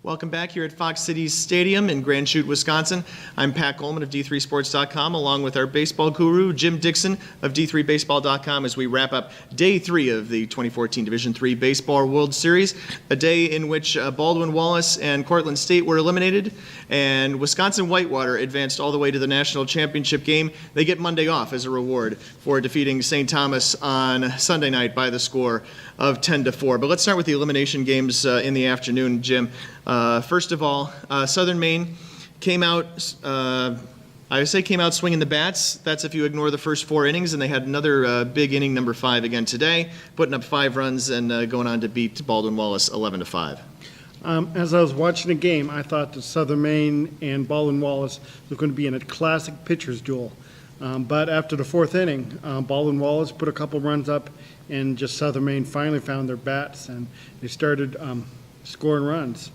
Welcome back here at Fox Cities Stadium in Grand Chute, Wisconsin. I'm Pat Coleman of D3Sports.com, along with our baseball guru, Jim Dixon of D3Baseball.com, as we wrap up Day 3 of the 2014 Division III Baseball World Series, a day in which Baldwin, Wallace, and Cortland State were eliminated, and Wisconsin-Whitewater advanced all the way to the national championship game. They get Monday off as a reward for defeating St. Thomas on Sunday night by the score of 10-4. But let's start with the elimination games in the afternoon, Jim. First of all, Southern Maine came out, came out swinging the bats. That's if you ignore the first 4 innings, and they had another big inning, number 5 again today, putting up 5 runs and going on to beat Baldwin Wallace 11-5. As I was watching the game, I thought that Southern Maine and Baldwin Wallace was going to be in a classic pitcher's duel. But after the 4th inning, Baldwin Wallace put a couple runs up, and just Southern Maine finally found their bats, and they started scoring runs.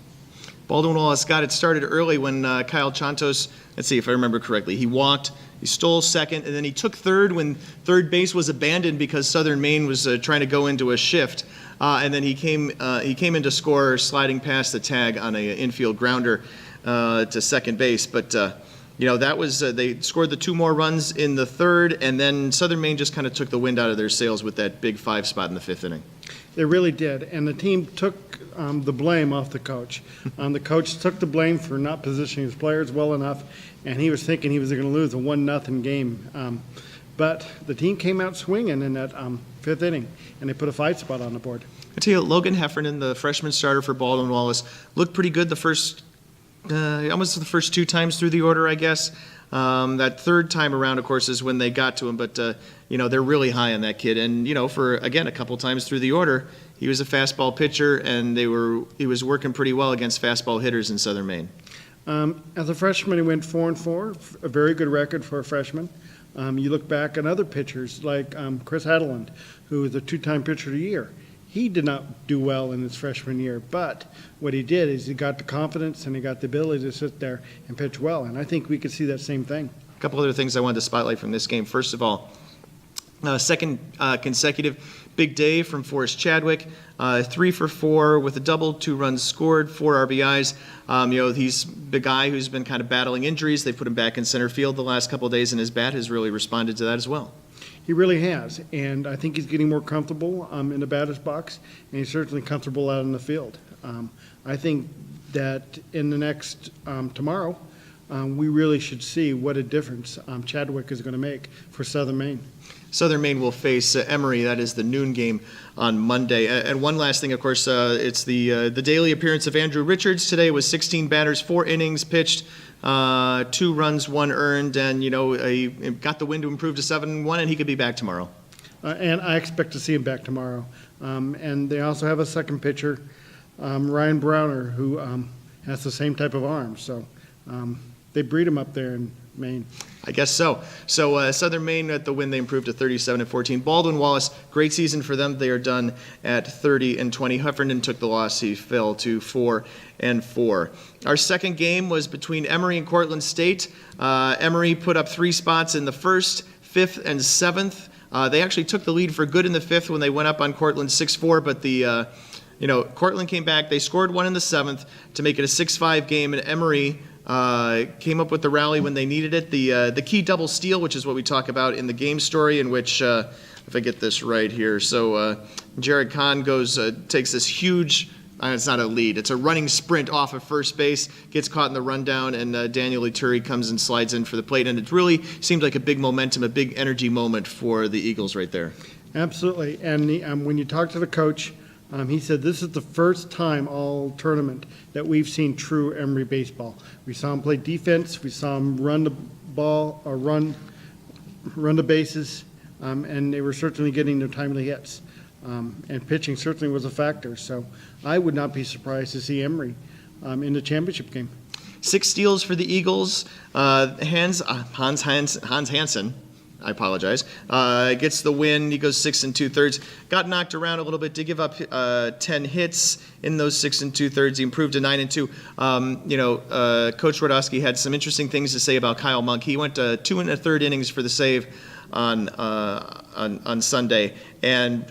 Baldwin Wallace got it started early when Kyle Chantos, let's see if I remember correctly, he walked, he stole second, and then he took third when third base was abandoned because Southern Maine was trying to go into a shift. And then he came in to score, sliding past the tag on an infield grounder to second base. But that was they scored the 2 more runs in the 3rd, and then Southern Maine just kind of took the wind out of their sails with that big 5 spot in the 5th inning. They really did, and the team took the blame off the coach. The coach took the blame for not positioning his players well enough, and he was thinking he was going to lose a 1-0 game. But the team came out swinging in that 5th inning, and they put a 5 spot on the board. I tell you, Logan Heffernan, the freshman starter for Baldwin Wallace, looked pretty good almost the first 2 times through the order, I guess. That 3rd time around, of course, is when they got to him, but they're really high on that kid. And for again a couple times through the order, he was a fastball pitcher, and he was working pretty well against fastball hitters in Southern Maine. As a freshman, he went 4-4, a very good record for a freshman. You look back at other pitchers like Chris Hadeland, who was a 2-time pitcher of the year. He did not do well in his freshman year, but what he did is he got the confidence and he got the ability to sit there and pitch well, and I think we could see that same thing. A couple other things I wanted to spotlight from this game. First of all, second consecutive big day from Forrest Chadwick, 3 for 4 with a double, 2 runs scored, 4 RBIs. He's the guy who's been kind of battling injuries. They put him back in center field the last couple of days, and his bat has really responded to that as well. He really has, and I think he's getting more comfortable in the batter's box, and he's certainly comfortable out in the field. I think that in the next tomorrow, we really should see what a difference Chadwick is going to make for Southern Maine. Southern Maine will face Emory. That is the noon game on Monday. And one last thing, of course, it's the daily appearance of Andrew Richards. Today was 16 batters, 4 innings pitched, 2 runs, 1 earned, and he got the win to improve to 7-1, and he could be back tomorrow. And I expect to see him back tomorrow. And they also have a second pitcher, Ryan Browner, who has the same type of arm. So they breed him up there in Maine. I guess so. So Southern Maine at the win, they improved to 37-14. Baldwin Wallace, great season for them. They are done at 30-20. Heffernan took the loss. He fell to 4-4. Our second game was between Emory and Cortland State. Emory put up 3 spots in the 1st, 5th, and 7th. They actually took the lead for good in the 5th when they went up on Cortland 6-4, but the Cortland came back. They scored 1 in the 7th to make it a 6-5 game, and Emory came up with the rally when they needed it. The key double steal, which is what we talk about in the game story, in which, if I get this right here, so Jared Kahn takes this huge, it's not a lead, it's a running sprint off of first base, gets caught in the rundown, and Daniel Ituri comes and slides in for the plate, and it really seemed like a big momentum, a big energy moment for the Eagles right there. Absolutely, and when you talk to the coach, he said this is the first time all tournament that we've seen true Emory baseball. We saw him play defense, we saw him run the ball, or run the bases, and they were certainly getting their timely hits. And pitching certainly was a factor. So I would not be surprised to see Emory in the championship game. 6 steals for the Eagles. Hans Hansen. I apologize, gets the win. He goes 6 2/3. Got knocked around a little bit. Did give up 10 hits in those 6 2/3. He improved to 9 2. Coach Rodowski had some interesting things to say about Kyle Monk. He went 2 1/3 innings for the save on Sunday, and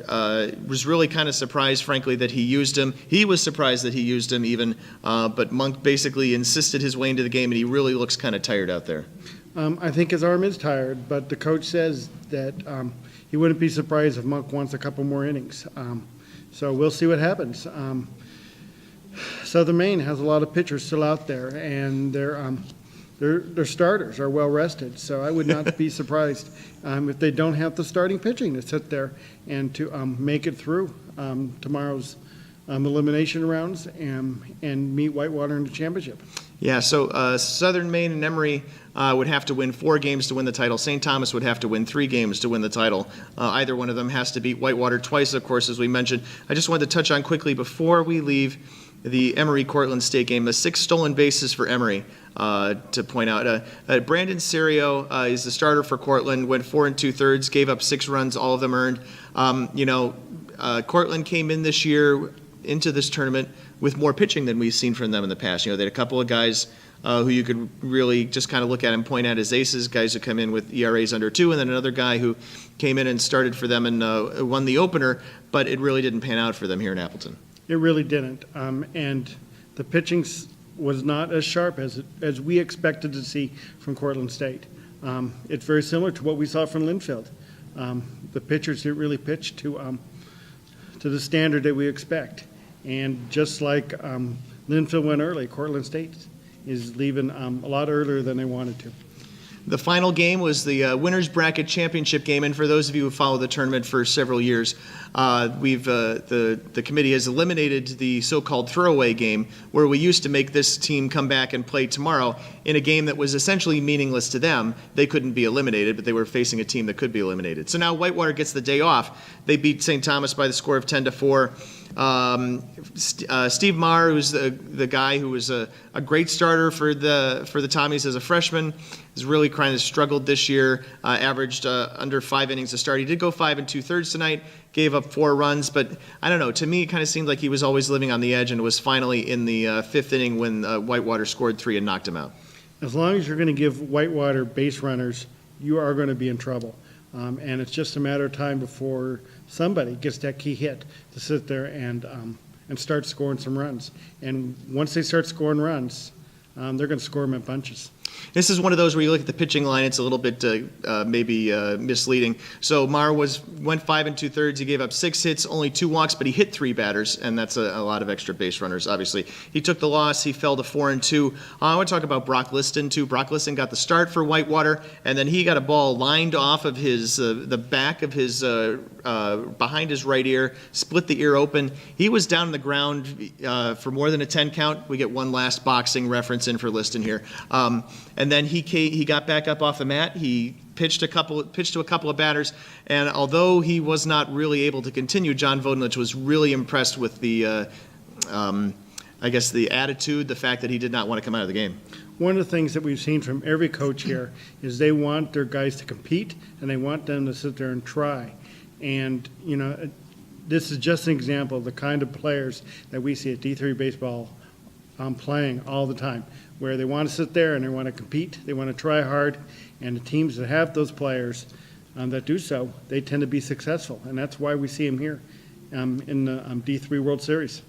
was really kind of surprised, frankly, that he used him. He was surprised that he used him even, but Monk basically insisted his way into the game, and he really looks kind of tired out there. I think his arm is tired, but the coach says that he wouldn't be surprised if Monk wants a couple more innings. So we'll see what happens. Southern Maine has a lot of pitchers still out there, and their starters are well rested. So I would not be surprised if they don't have the starting pitching to sit there and to make it through tomorrow's elimination rounds and meet Whitewater in the championship. Yeah, so Southern Maine and Emory would have to win 4 games to win the title. St. Thomas would have to win 3 games to win the title. Either one of them has to beat Whitewater twice, of course, as we mentioned. I just wanted to touch on quickly before we leave the Emory-Cortland State game, the 6 stolen bases for Emory, to point out. Brandon Serio is the starter for Cortland, went 4 2/3, gave up 6 runs, all of them earned. Cortland came in this year into this tournament with more pitching than we've seen from them in the past. They had a couple of guys who you could really just kind of look at and point at as aces, guys who come in with ERAs under 2, and then another guy who came in and started for them and won the opener, but it really didn't pan out for them here in Appleton. It really didn't, and the pitching was not as sharp as we expected to see from Cortland State. It's very similar to what we saw from Linfield. The pitchers didn't really pitch to the standard that we expect. And just like Linfield went early, Cortland State is leaving a lot earlier than they wanted to. The final game was the Winners Bracket Championship game, and for those of you who follow the tournament for several years, the committee has eliminated the so-called throwaway game, where we used to make this team come back and play tomorrow in a game that was essentially meaningless to them. They couldn't be eliminated, but they were facing a team that could be eliminated. So now Whitewater gets the day off. They beat St. Thomas by the score of 10-4. Steve Marr, who's the guy who was a great starter for the Tommies as a freshman, has really kind of struggled this year. Averaged under 5 innings to start. He did go 5 2/3 tonight. Gave up 4 runs, but I don't know. To me, it kind of seemed like he was always living on the edge, and it was finally in the 5th inning when Whitewater scored 3 and knocked him out. As long as you're going to give Whitewater base runners, you are going to be in trouble. And it's just a matter of time before somebody gets that key hit to sit there and start scoring some runs. And once they start scoring runs, they're going to score them in bunches. This is one of those where you look at the pitching line, it's a little bit maybe misleading. So Marr went 5 2/3. He gave up 6 hits, only 2 walks, but he hit 3 batters, and that's a lot of extra base runners, obviously. He took the loss. He fell to 4 2. I want to talk about Brock Liston, too. Brock Liston got the start for Whitewater, and then he got a ball lined off of his the back of his behind his right ear, split the ear open. He was down on the ground for more than a 10 count. We get one last boxing reference in for Liston here. And then he got back up off the mat. He pitched to a couple of batters, and although he was not really able to continue, John Vodenlich was really impressed with the attitude, the fact that he did not want to come out of the game. One of the things that we've seen from every coach here is they want their guys to compete, and they want them to sit there and try. And this is just an example of the kind of players that we see at D3 baseball playing all the time, where they want to sit there and they want to compete, they want to try hard, and the teams that have those players that do so, they tend to be successful, and that's why we see them here in the D3 World Series.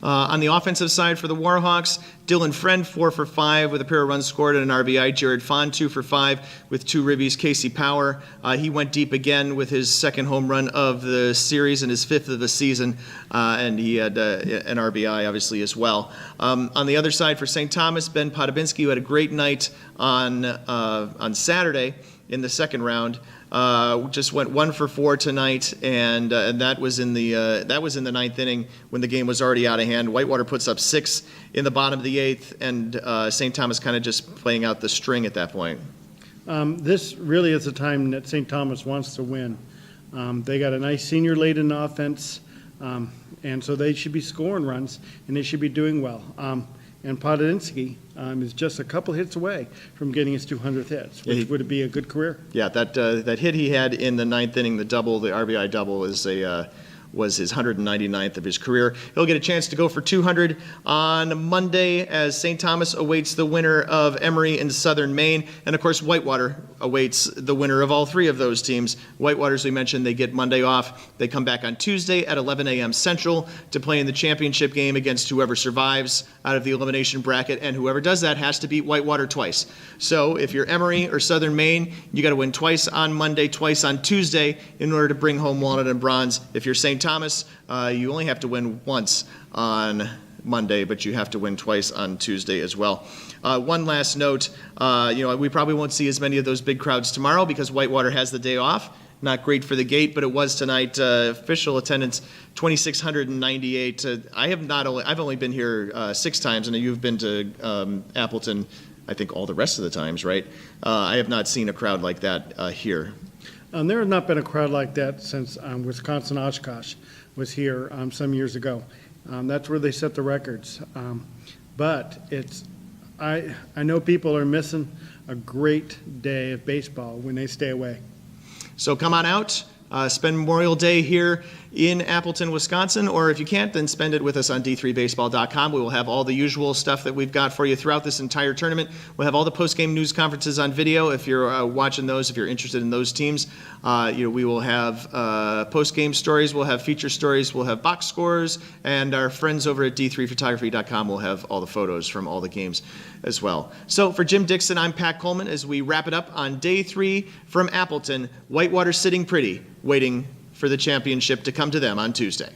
On the offensive side for the Warhawks, Dylan Friend 4 for 5 with a pair of runs scored and an RBI. Jared Fond 2 for 5 with 2 ribbies. Casey Power, he went deep again with his 2nd home run of the series and his 5th of the season, and he had an RBI obviously as well. On the other side for St. Thomas, Ben Podobinski, who had a great night on Saturday in the 2nd round. Just went 1 for 4 tonight, and that was in the 9th inning when the game was already out of hand. Whitewater puts up 6 in the bottom of the 8th, and St. Thomas kind of just playing out the string at that point. This really is a time that St. Thomas wants to win. They got a nice senior late in offense, and so they should be scoring runs, and they should be doing well. And Podolinsky is just a couple hits away from getting his 200th hits, which would be a good career. Yeah, that hit he had in the ninth inning, the RBI double, was his 199th of his career. He'll get a chance to go for 200 on Monday as St. Thomas awaits the winner of Emory and Southern Maine. And, of course, Whitewater awaits the winner of all three of those teams. Whitewater, as we mentioned, they get Monday off. They come back on Tuesday at 11 a.m. Central to play in the championship game against whoever survives out of the elimination bracket, and whoever does that has to beat Whitewater twice. So if you're Emory or Southern Maine, you got to win twice on Monday, twice on Tuesday in order to bring home walnut and bronze. If you're St. Thomas, you only have to win once on Monday, but you have to win twice on Tuesday as well. One last note, we probably won't see as many of those big crowds tomorrow because Whitewater has the day off. Not great for the gate, but it was tonight. Official attendance 2,698. I've only been here 6 times, and you've been to Appleton, I think, all the rest of the times, right? I have not seen a crowd like that here. There has not been a crowd like that since Wisconsin Oshkosh was here some years ago. That's where they set the records. But I know people are missing a great day of baseball when they stay away. So come on out, spend Memorial Day here in Appleton, Wisconsin, or if you can't, then spend it with us on d3baseball.com. We will have all the usual stuff that we've got for you throughout this entire tournament. We'll have all the post-game news conferences on video if you're watching those, if you're interested in those teams. We will have post-game stories, we'll have feature stories, we'll have box scores, and our friends over at d3photography.com will have all the photos from all the games as well. So for Jim Dixon, I'm Pat Coleman as we wrap it up on day 3 from Appleton. Whitewater sitting pretty, waiting for the championship to come to them on Tuesday.